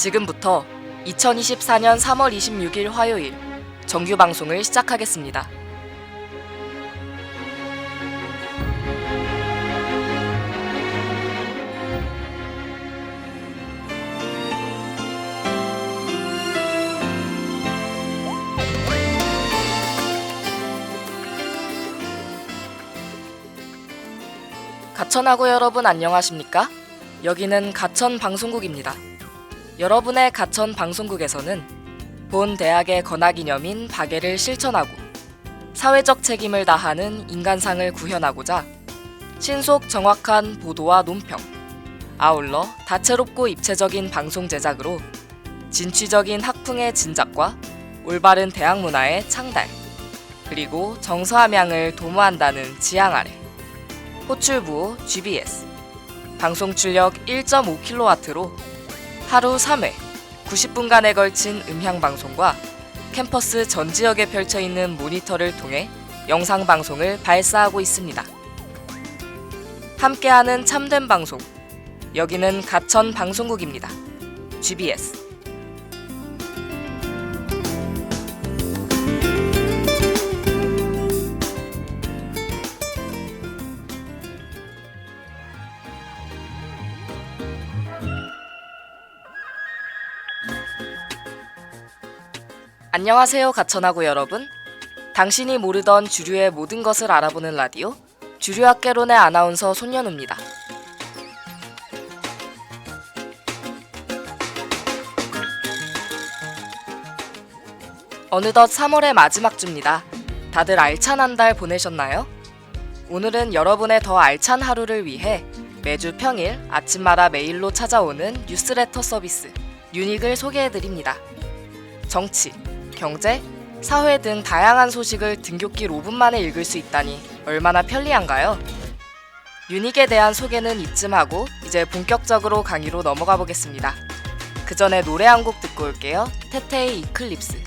지금부터 2024년 3월 26일 화요일 정규 방송을 시작하겠습니다. 가천하고 여러분 안녕하십니까? 여기는 가천 방송국입니다. 여러분의 가천 방송국에서는 본 대학의 건화기념인 박애를 실천하고 사회적 책임을 다하는 인간상을 구현하고자 신속 정확한 보도와 논평, 아울러 다채롭고 입체적인 방송 제작으로 진취적인 학풍의 진작과 올바른 대학 문화의 창달, 그리고 정서함양을 도모한다는 지향 아래 호출부호 GBS, 방송 출력 1.5kW로 하루 3회 90분간에 걸친 음향방송과 캠퍼스 전 지역에 펼쳐있는 모니터를 통해 영상방송을 발사하고 있습니다. 함께하는 참된 방송, 여기는 가천 방송국입니다. GBS. 안녕하세요 가천하고 여러분. 당신이 모르던 주류의 모든 것을 알아보는 라디오 주류학개론의 아나운서 손연우입니다. 어느덧 3월의 마지막 주입니다. 다들 알찬 한 달 보내셨나요? 오늘은 여러분의 더 알찬 하루를 위해 매주 평일 아침마다 메일로 찾아오는 뉴스레터 서비스 유닉을 소개해드립니다. 정치, 경제, 사회 등 다양한 소식을 등굣길 5분 만에 읽을 수 있다니 얼마나 편리한가요? 유닉에 대한 소개는 이쯤 하고 이제 본격적으로 강의로 넘어가 보겠습니다. 그 전에 노래 한 곡 듣고 올게요. 테테의 이클립스.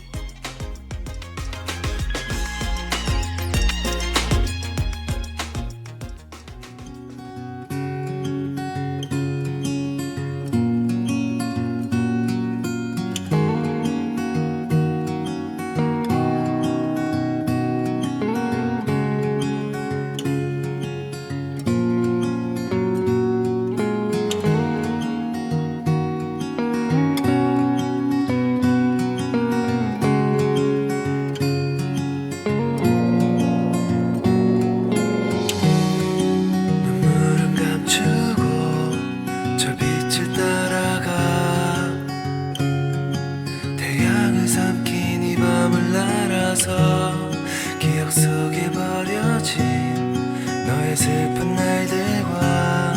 기억 속에 버려진 너의 슬픈 날들과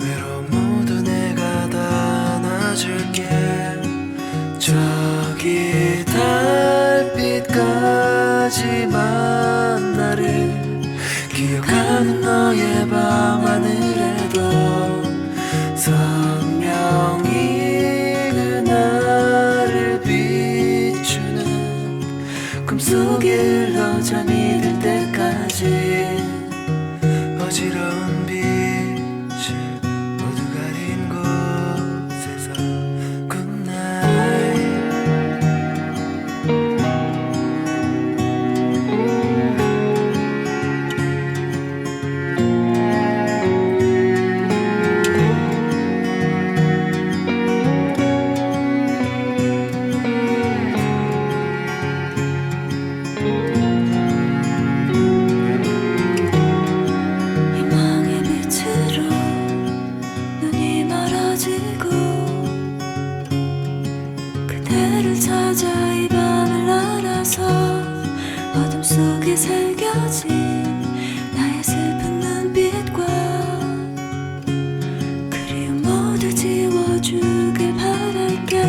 외로움 모두 내가 다 안아줄게. 저기 달빛까지만 나를 기억하는 너의 밤하늘에도 선명히 그날을 꿈속에 흘러 잠이 들 때까지 어지러운 빛을 모두 가린 곳에서 굿나잇. 속에 새겨진 나의 슬픈 눈빛과 그리움 모두 지워주길 바랄게.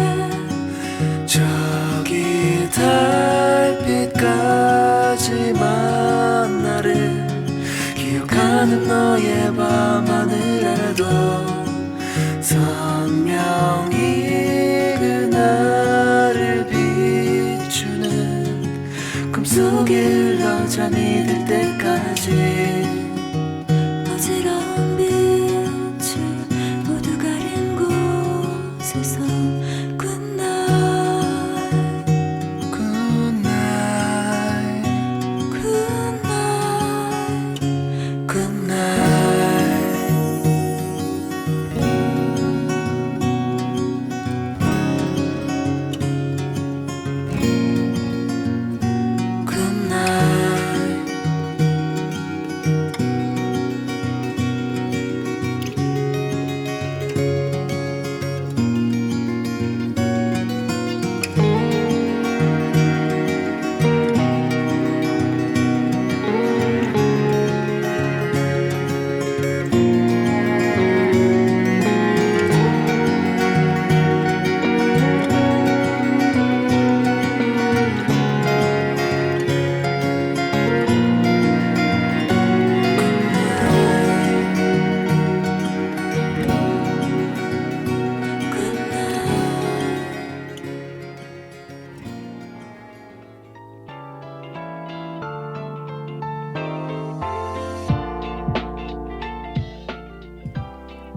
저기 달빛까지만 나를 기억하는 너의 밤하늘에도 선명히 그날을 비추는 꿈속에 흘러 잠이 들 때까지 어지러운 빛을 모두 가린 곳에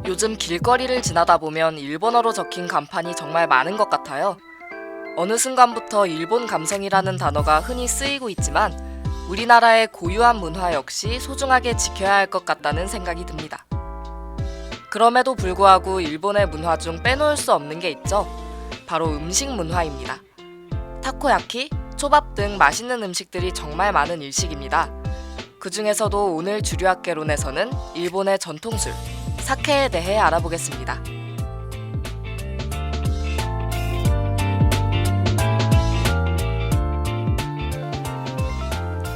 요즘 길거리를 지나다 보면 일본어로 적힌 간판이 정말 많은 것 같아요. 어느 순간부터 일본 감성이라는 단어가 흔히 쓰이고 있지만 우리나라의 고유한 문화 역시 소중하게 지켜야 할 것 같다는 생각이 듭니다. 그럼에도 불구하고 일본의 문화 중 빼놓을 수 없는 게 있죠. 바로 음식 문화입니다. 타코야키, 초밥 등 맛있는 음식들이 정말 많은 일식입니다. 그 중에서도 오늘 주류학개론에서는 일본의 전통술, 사케에 대해 알아보겠습니다.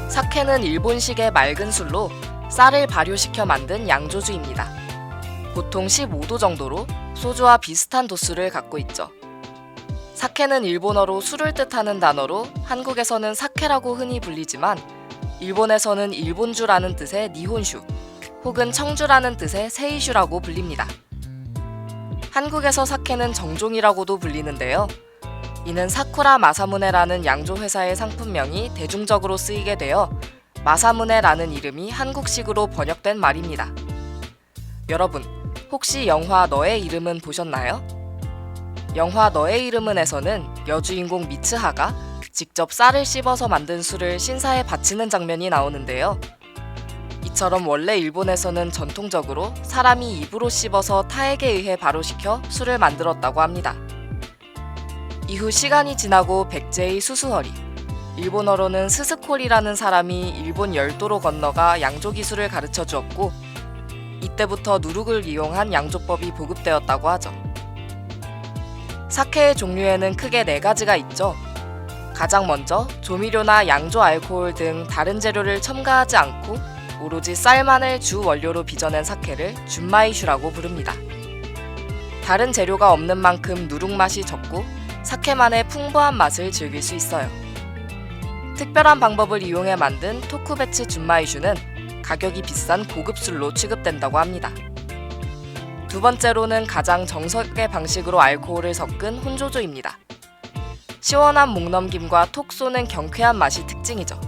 사케는 일본식의 맑은 술로 쌀을 발효시켜 만든 양조주입니다. 보통 15도 정도로 소주와 비슷한 도수를 갖고 있죠. 사케는 일본어로 술을 뜻하는 단어로 한국에서는 사케라고 흔히 불리지만 일본에서는 일본주라는 뜻의 니혼슈 혹은 청주라는 뜻의 세이슈라고 불립니다. 한국에서 사케는 정종이라고도 불리는데요. 이는 사쿠라 마사무네라는 양조 회사의 상품명이 대중적으로 쓰이게 되어 마사무네라는 이름이 한국식으로 번역된 말입니다. 여러분, 혹시 영화 너의 이름은 보셨나요? 영화 너의 이름은에서는 여주인공 미츠하가 직접 쌀을 씹어서 만든 술을 신사에 바치는 장면이 나오는데요. 이처럼 원래 일본에서는 전통적으로 사람이 입으로 씹어서 타액에 의해 발효시켜 술을 만들었다고 합니다. 이후 시간이 지나고 백제의 수수허리, 일본어로는 스스코리라는 사람이 일본 열도로 건너가 양조 기술을 가르쳐 주었고 이때부터 누룩을 이용한 양조법이 보급되었다고 하죠. 사케의 종류에는 크게 4가지가 있죠. 가장 먼저 조미료나 양조 알코올 등 다른 재료를 첨가하지 않고 오로지 쌀만을 주 원료로 빚어낸 사케를 준마이슈라고 부릅니다. 다른 재료가 없는 만큼 누룩 맛이 적고 사케만의 풍부한 맛을 즐길 수 있어요. 특별한 방법을 이용해 만든 토쿠베츠 준마이슈는 가격이 비싼 고급술로 취급된다고 합니다. 두 번째로는 가장 정석의 방식으로 알코올을 섞은 혼조조입니다. 시원한 목넘김과 톡 쏘는 경쾌한 맛이 특징이죠.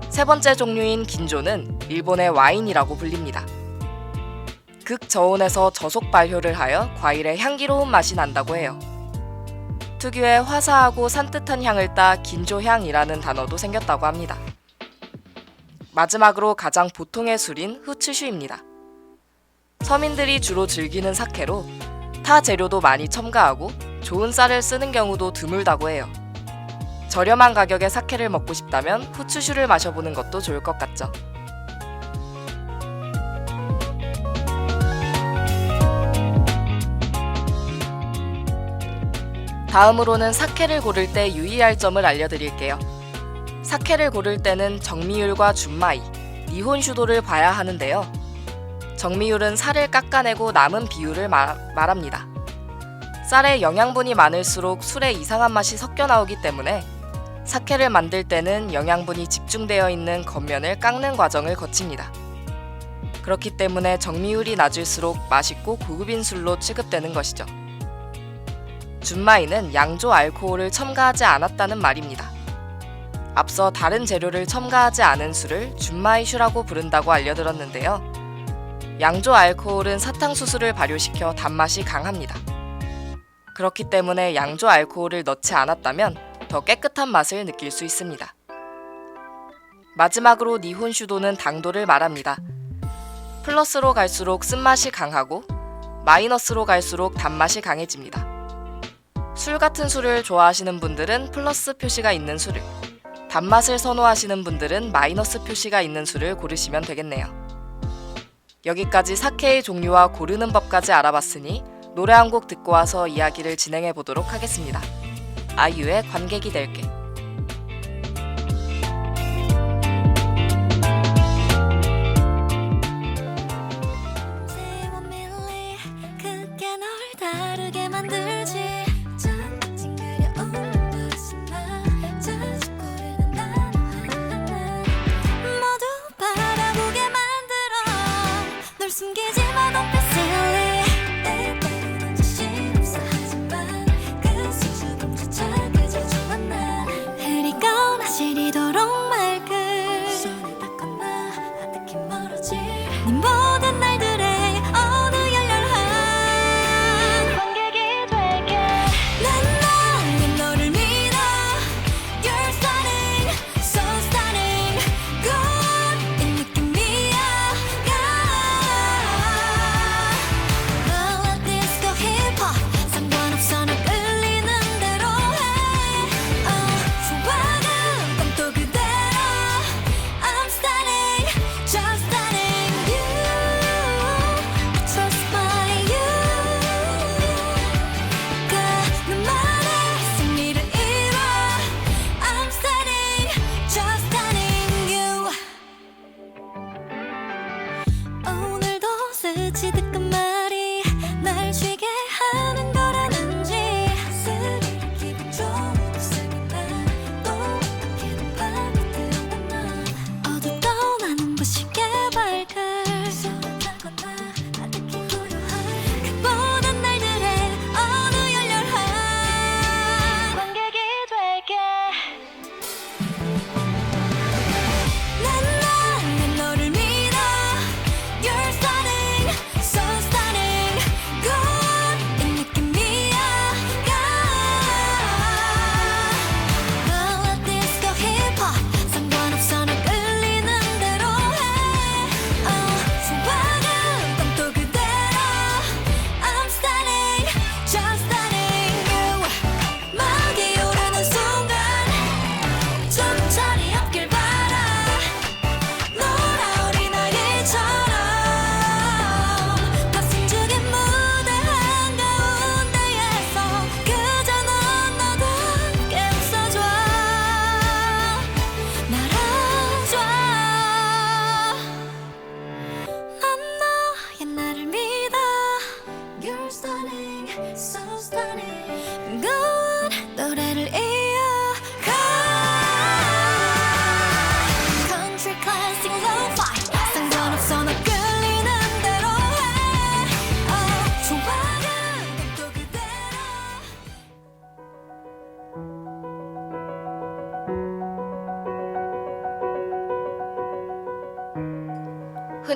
세 번째 종류인 긴조는 일본의 와인이라고 불립니다. 극저온에서 저속 발효를 하여 과일의 향기로운 맛이 난다고 해요. 특유의 화사하고 산뜻한 향을 따 긴조향이라는 단어도 생겼다고 합니다. 마지막으로 가장 보통의 술인 후츠슈입니다. 서민들이 주로 즐기는 사케로 타 재료도 많이 첨가하고 좋은 쌀을 쓰는 경우도 드물다고 해요. 저렴한 가격에 사케를 먹고 싶다면 후츠슈를 마셔보는 것도 좋을 것 같죠. 다음으로는 사케를 고를 때 유의할 점을 알려드릴게요. 사케를 고를 때는 정미율과 준마이, 니혼슈도를 봐야 하는데요. 정미율은 쌀을 깎아내고 남은 비율을 말합니다. 쌀에 영양분이 많을수록 술에 이상한 맛이 섞여 나오기 때문에 사케를 만들 때는 영양분이 집중되어 있는 겉면을 깎는 과정을 거칩니다. 그렇기 때문에 정미율이 낮을수록 맛있고 고급인 술로 취급되는 것이죠. 준마이는 양조 알코올을 첨가하지 않았다는 말입니다. 앞서 다른 재료를 첨가하지 않은 술을 준마이슈라고 부른다고 알려드렸는데요. 양조 알코올은 사탕수수를 발효시켜 단맛이 강합니다. 그렇기 때문에 양조 알코올을 넣지 않았다면 더 깨끗한 맛을 느낄 수 있습니다. 마지막으로 니혼슈도는 당도를 말합니다. 플러스로 갈수록 쓴맛이 강하고 마이너스로 갈수록 단맛이 강해집니다. 술 같은 술을 좋아하시는 분들은 플러스 표시가 있는 술을, 단맛을 선호하시는 분들은 마이너스 표시가 있는 술을 고르시면 되겠네요. 여기까지 사케의 종류와 고르는 법까지 알아봤으니 노래 한 곡 듣고 와서 이야기를 진행해 보도록 하겠습니다. 아이유의 관객이 될게. 네 모든 날들의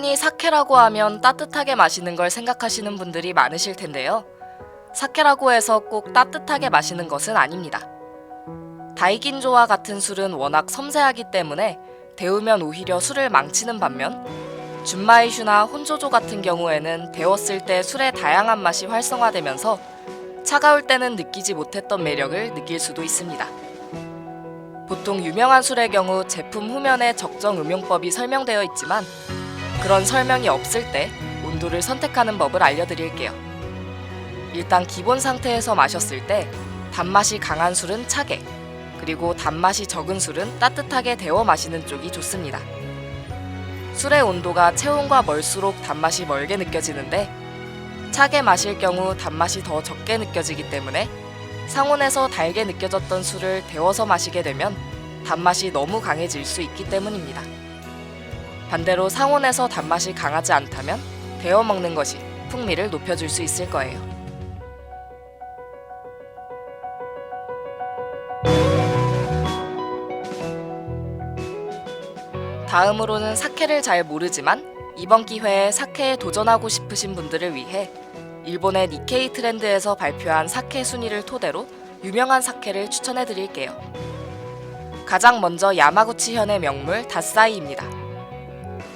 흔히 사케라고 하면 따뜻하게 마시는 걸 생각하시는 분들이 많으실 텐데요. 사케라고 해서 꼭 따뜻하게 마시는 것은 아닙니다. 다이긴조와 같은 술은 워낙 섬세하기 때문에 데우면 오히려 술을 망치는 반면 준마이슈나 혼조조 같은 경우에는 데웠을 때 술의 다양한 맛이 활성화되면서 차가울 때는 느끼지 못했던 매력을 느낄 수도 있습니다. 보통 유명한 술의 경우 제품 후면에 적정 음용법이 설명되어 있지만 그런 설명이 없을 때 온도를 선택하는 법을 알려드릴게요. 일단 기본 상태에서 마셨을 때 단맛이 강한 술은 차게, 그리고 단맛이 적은 술은 따뜻하게 데워 마시는 쪽이 좋습니다. 술의 온도가 체온과 멀수록 단맛이 멀게 느껴지는데 차게 마실 경우 단맛이 더 적게 느껴지기 때문에 상온에서 달게 느껴졌던 술을 데워서 마시게 되면 단맛이 너무 강해질 수 있기 때문입니다. 반대로 상온에서 단맛이 강하지 않다면 데워 먹는 것이 풍미를 높여줄 수 있을 거예요. 다음으로는 사케를 잘 모르지만 이번 기회에 사케에 도전하고 싶으신 분들을 위해 일본의 니케이 트렌드에서 발표한 사케 순위를 토대로 유명한 사케를 추천해 드릴게요. 가장 먼저 야마구치현의 명물 다사이입니다.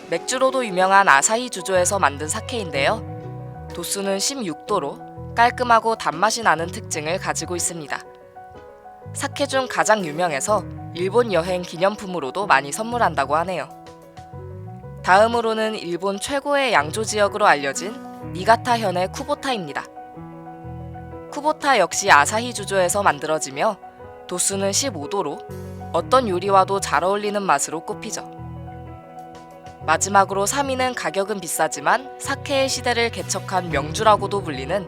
맥주로도 유명한 아사히 주조에서 만든 사케인데요. 도수는 16도로 깔끔하고 단맛이 나는 특징을 가지고 있습니다. 사케 중 가장 유명해서 일본 여행 기념품으로도 많이 선물한다고 하네요. 다음으로는 일본 최고의 양조 지역으로 알려진 니가타현의 쿠보타입니다. 쿠보타 역시 아사히 주조에서 만들어지며 도수는 15도로 어떤 요리와도 잘 어울리는 맛으로 꼽히죠. 마지막으로 3위는 가격은 비싸지만 사케의 시대를 개척한 명주라고도 불리는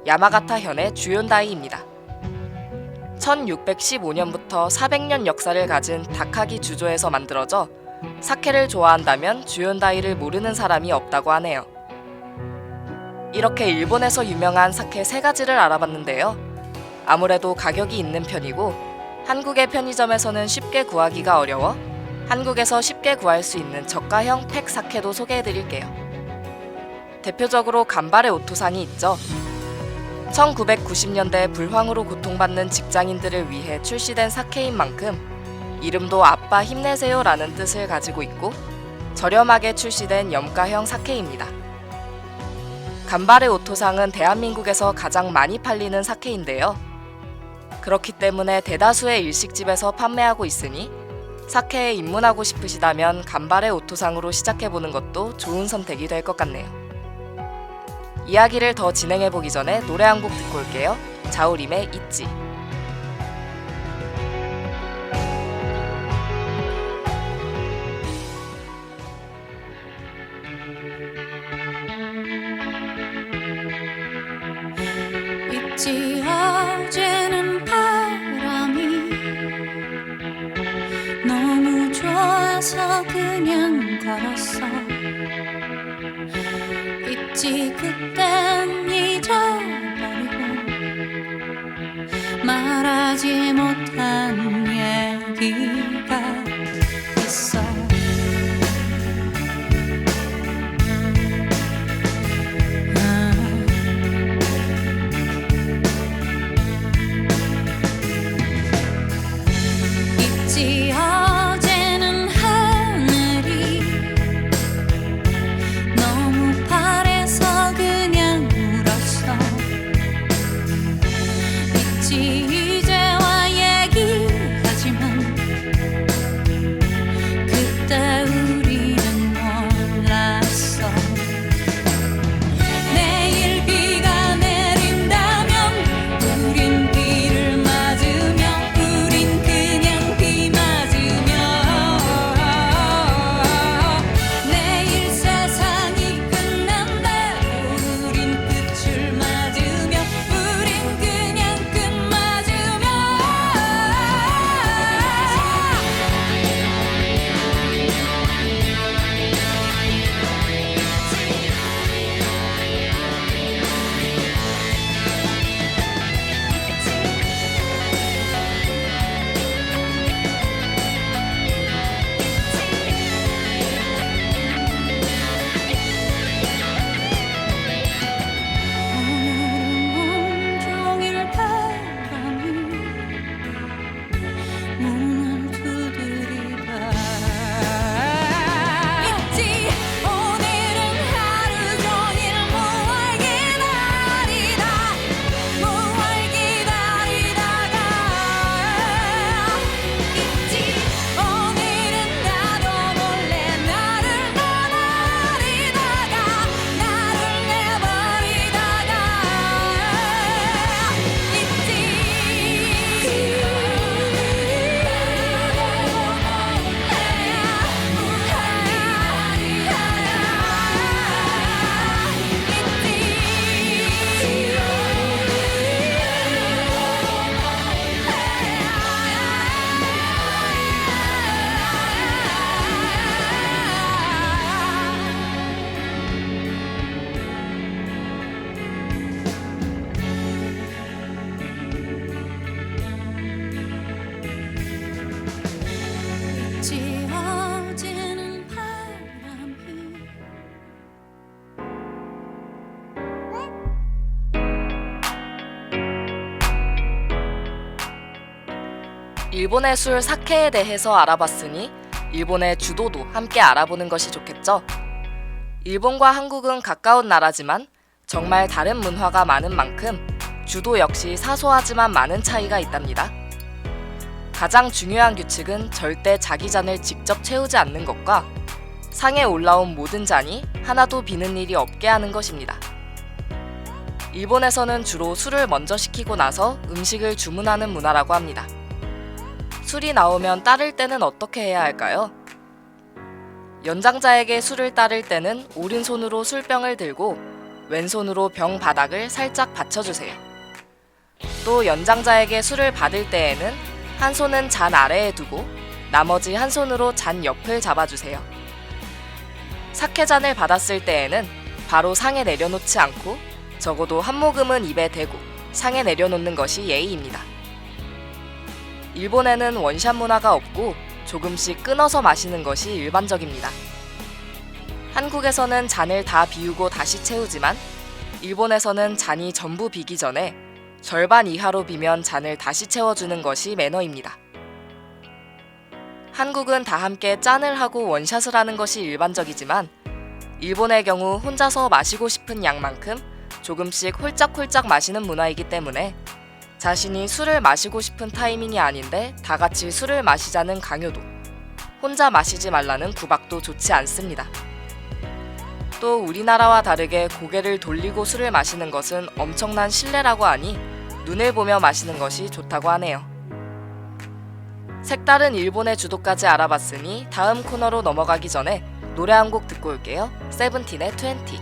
야마가타현의 주욘다이입니다. 1615년부터 400년 역사를 가진 다카기 주조에서 만들어져 사케를 좋아한다면 주욘다이를 모르는 사람이 없다고 하네요. 이렇게 일본에서 유명한 사케 3가지를 알아봤는데요. 아무래도 가격이 있는 편이고 한국의 편의점에서는 쉽게 구하기가 어려워 한국에서 쉽게 구할 수 있는 저가형 팩 사케도 소개해드릴게요. 대표적으로 간발의 오토상이 있죠. 1990년대 불황으로 고통받는 직장인들을 위해 출시된 사케인 만큼 이름도 아빠 힘내세요 라는 뜻을 가지고 있고 저렴하게 출시된 염가형 사케입니다. 간발의 오토상은 대한민국에서 가장 많이 팔리는 사케인데요. 그렇기 때문에 대다수의 일식집에서 판매하고 있으니 사케에 입문하고 싶으시다면 간발의 오토상으로 시작해보는 것도 좋은 선택이 될 것 같네요. 이야기를 더 진행해보기 전에 노래 한 곡 듣고 올게요. 자우림의 있지. 있지 어제는 바람이 너무 좋아서 그냥 걸었어. 있지 그땐 잊어버리고 말하지 못한 얘기가 있어. 있지 어제는 하늘이 너무 파래서 그냥 울었어. 있지 이제와 일본의 술 사케에 대해서 알아봤으니 일본의 주도도 함께 알아보는 것이 좋겠죠. 일본과 한국은 가까운 나라지만 정말 다른 문화가 많은 만큼 주도 역시 사소하지만 많은 차이가 있답니다. 가장 중요한 규칙은 절대 자기 잔을 직접 채우지 않는 것과 상에 올라온 모든 잔이 하나도 비는 일이 없게 하는 것입니다. 일본에서는 주로 술을 먼저 시키고 나서 음식을 주문하는 문화라고 합니다. 술이 나오면 따를 때는 어떻게 해야 할까요? 연장자에게 술을 따를 때는 오른손으로 술병을 들고 왼손으로 병 바닥을 살짝 받쳐주세요. 또 연장자에게 술을 받을 때에는 한 손은 잔 아래에 두고 나머지 한 손으로 잔 옆을 잡아주세요. 사케잔을 받았을 때에는 바로 상에 내려놓지 않고 적어도 한 모금은 입에 대고 상에 내려놓는 것이 예의입니다. 일본에는 원샷 문화가 없고 조금씩 끊어서 마시는 것이 일반적입니다. 한국에서는 잔을 다 비우고 다시 채우지만 일본에서는 잔이 전부 비기 전에 절반 이하로 비면 잔을 다시 채워주는 것이 매너입니다. 한국은 다 함께 짠을 하고 원샷을 하는 것이 일반적이지만 일본의 경우 혼자서 마시고 싶은 양만큼 조금씩 홀짝홀짝 마시는 문화이기 때문에 자신이 술을 마시고 싶은 타이밍이 아닌데 다 같이 술을 마시자는 강요도, 혼자 마시지 말라는 구박도 좋지 않습니다. 또 우리나라와 다르게 고개를 돌리고 술을 마시는 것은 엄청난 신뢰라고 하니 눈을 보며 마시는 것이 좋다고 하네요. 색다른 일본의 주도까지 알아봤으니 다음 코너로 넘어가기 전에 노래 한 곡 듣고 올게요. 세븐틴의 20.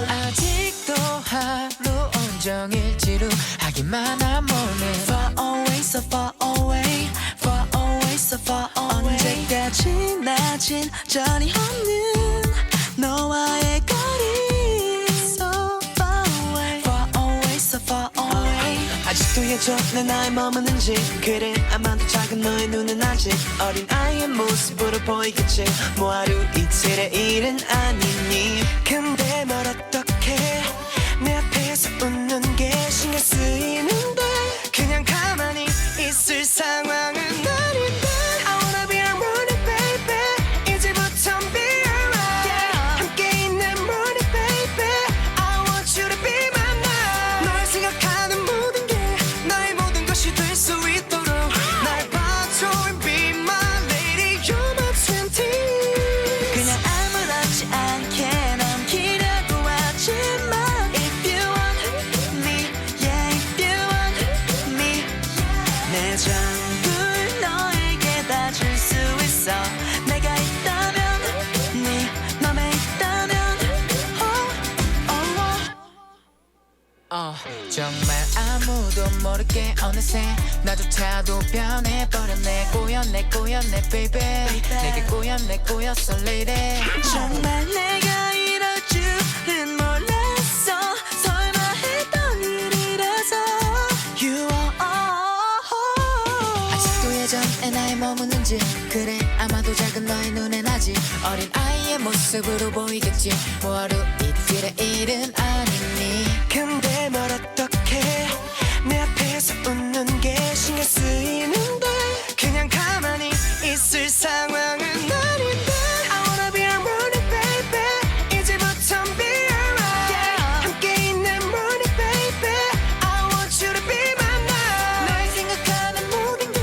아직도 하루 온종일 지루하기만 한 morning Far away so far away Far away so far away 언제까지나 진전이 없는 너와의 거리 So far away Far away so far away 아직도 예전에 나에 머무는지 그래 아마도 작은 너의 눈은 아직 어린 아이의 모습으로 보이겠지 뭐 하루 이틀의 일은 아니니 근데 뭘 어떡해 내 앞에서 웃는 게 신경 쓰이는데 그냥 가만히 있을 상황은 아닌데 I wanna be your morning baby 이제부턴 be alright 함께 있는 morning baby I want you to be my night 널 생각하는 모든 게 나의 모든 것이 될 수 있도록 날 봐줘 and be my lady you're my 20 그냥 아무렇지 않게 넘기려고 하지만 If you want me yeah if you want me 내 전부를 너에게 다 줄 수 있어 내가 있다면 네 맘에 있다면 정말 아무도 모르게 어느새 나조차도 변해버렸네 꼬였네 baby 내게 꼬였어 lady 정말 내가 이럴 줄은 몰랐어 설마 했던 일이라서 You are 아직도 예전에 나에 머무는지 그래 아마도 작은 너의 눈엔 아직 어린 아이의 모습으로 보이겠지 뭐 하루 이틀의 일은 아니니 근데 뭘 어떡해 내 앞에서 웃는 게 신경 쓰이는데 그냥 가만히 있을 상황은 아닌데 I wanna be your morning baby 이제부턴 be alright 함께 있는 morning baby I want you to be my night 널 생각하는 모든 게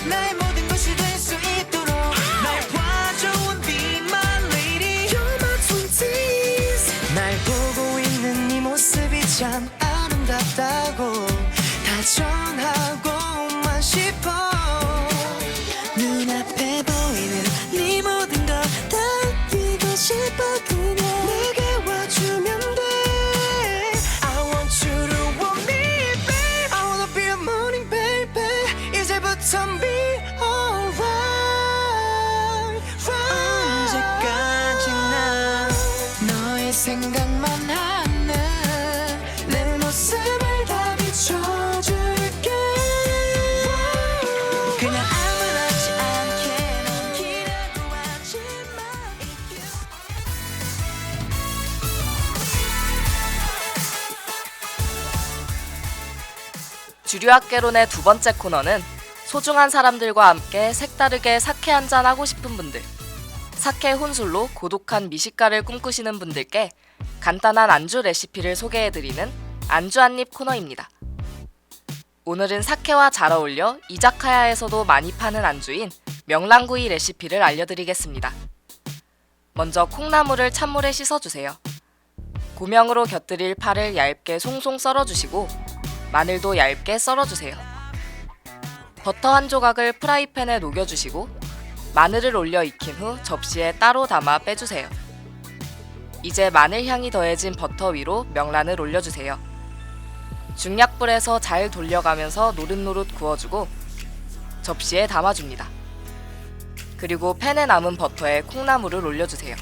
나의 모든 것이 될 수 있도록 날 봐줘 and be my lady You're my 20s 날 보고 있는 네 모습이 참 아름답다고 다 전하고만 싶어 눈앞에 보이는 네 모든 걸 다 이고 싶어 그냥 내게 와주면 돼 I want you to want me babe I wanna be your morning baby 이제부턴 be alright 언제까지나 너의 생각만 하는 내 모습을 다 비춰줄게 그냥 아무렇지 않게 넘기려고 하지만 If you 주류학개론의 두 번째 코너는 소중한 사람들과 함께 색다르게 사케 한잔 하고 싶은 분들, 사케 혼술로 고독한 미식가를 꿈꾸시는 분들께 간단한 안주 레시피를 소개해드리는 안주 한입 코너입니다. 오늘은 사케와 잘 어울려 이자카야에서도 많이 파는 안주인 명란구이 레시피를 알려드리겠습니다. 먼저 콩나물을 찬물에 씻어주세요. 고명으로 곁들일 파를 얇게 송송 썰어주시고 마늘도 얇게 썰어주세요. 버터 한 조각을 프라이팬에 녹여주시고 마늘을 올려 익힌 후 접시에 따로 담아 빼주세요. 이제 마늘 향이 더해진 버터 위로 명란을 올려주세요. 중약불에서 잘 돌려가면서 노릇노릇 구워주고 접시에 담아줍니다. 그리고 팬에 남은 버터에 콩나물을 올려주세요.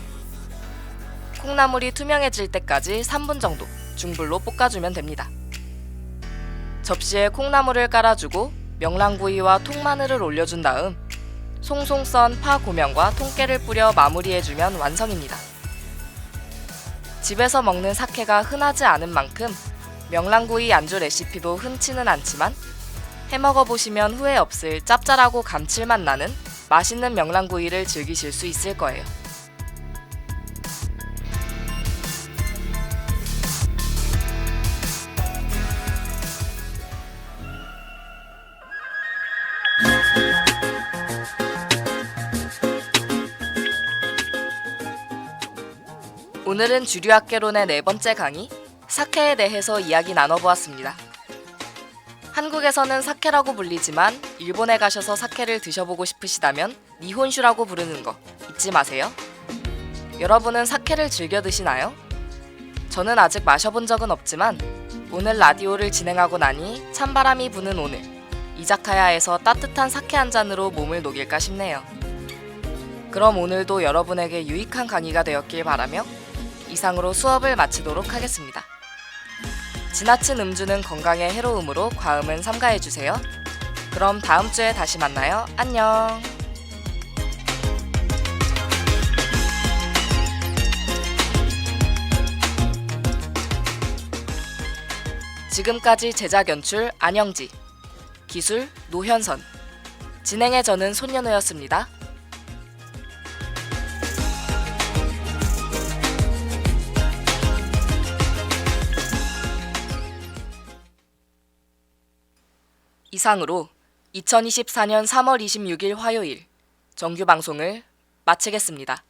콩나물이 투명해질 때까지 3분 정도 중불로 볶아주면 됩니다. 접시에 콩나물을 깔아주고 명란구이와 통마늘을 올려준 다음 송송 썬 파 고명과 통깨를 뿌려 마무리해주면 완성입니다. 집에서 먹는 사케가 흔하지 않은 만큼 명란구이 안주 레시피도 흔치는 않지만 해먹어보시면 후회 없을 짭짤하고 감칠맛 나는 맛있는 명란구이를 즐기실 수 있을 거예요. 오늘은 주류학개론의 네 번째 강의, 사케에 대해서 이야기 나눠보았습니다. 한국에서는 사케라고 불리지만 일본에 가셔서 사케를 드셔보고 싶으시다면 니혼슈라고 부르는 거 잊지 마세요. 여러분은 사케를 즐겨 드시나요? 저는 아직 마셔본 적은 없지만 오늘 라디오를 진행하고 나니 찬바람이 부는 오늘 이자카야에서 따뜻한 사케 한 잔으로 몸을 녹일까 싶네요. 그럼 오늘도 여러분에게 유익한 강의가 되었길 바라며 이상으로 수업을 마치도록 하겠습니다. 지나친 음주는 건강에 해로우므로 과음은 삼가해주세요. 그럼 다음 주에 다시 만나요. 안녕. 지금까지 제작 연출 안영지, 기술 노현선, 진행의 저는 손연우였습니다. 이상으로 2024년 3월 26일 화요일 정규 방송을 마치겠습니다.